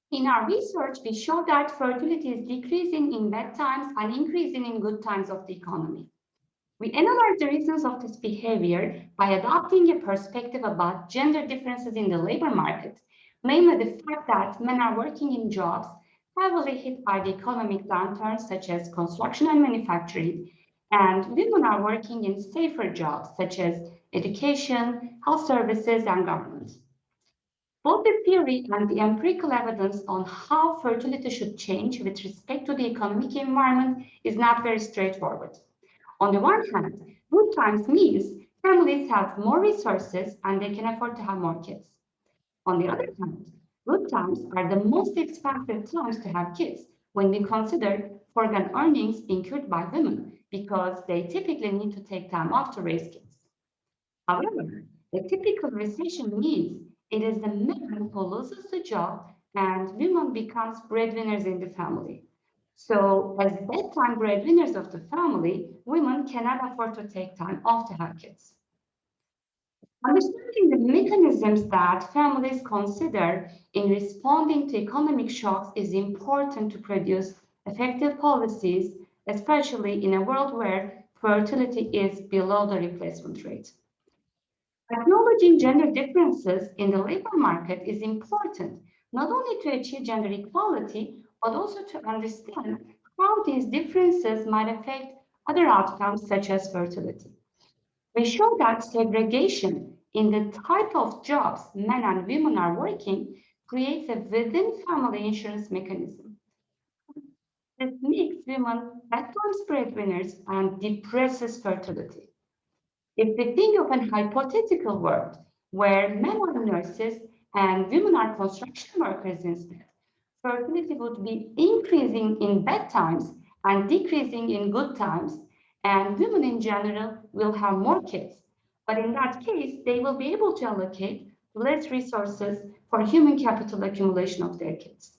In our research, we show that fertility is decreasing in bad times and increasing in good times of the economy. We analyze the reasons of this behavior by adopting a perspective about gender differences in the labor market, mainly the fact that men are working in jobs heavily hit by the economic downturn, such as construction and manufacturing, and women are working in safer jobs, such as education, health services, and government. Both the theory and the empirical evidence on how fertility should change with respect to the economic environment is not very straightforward. On the one hand, good times means families have more resources and they can afford to have more kids. On the other hand, good times are the most expensive times to have kids when we consider foregone earnings incurred by women because they typically need to take time off to raise kids. However, a typical recession means it is the man who loses the job and women becomes breadwinners in the family. So as bedtime breadwinners of the family, women cannot afford to take time off to have kids. Understanding the mechanisms that families consider in responding to economic shocks is important to produce effective policies, especially in a world where fertility is below the replacement rate. Acknowledging gender differences in the labor market is important, not only to achieve gender equality, but also to understand how these differences might affect other outcomes such as fertility. We show that segregation in the type of jobs men and women are working creates a within family insurance mechanism. This makes women at-times breadwinners and depresses fertility. If we think of an hypothetical world where men are nurses and women are construction workers instead, fertility would be increasing in bad times and decreasing in good times, and women in general will have more kids. But in that case, they will be able to allocate less resources for human capital accumulation of their kids.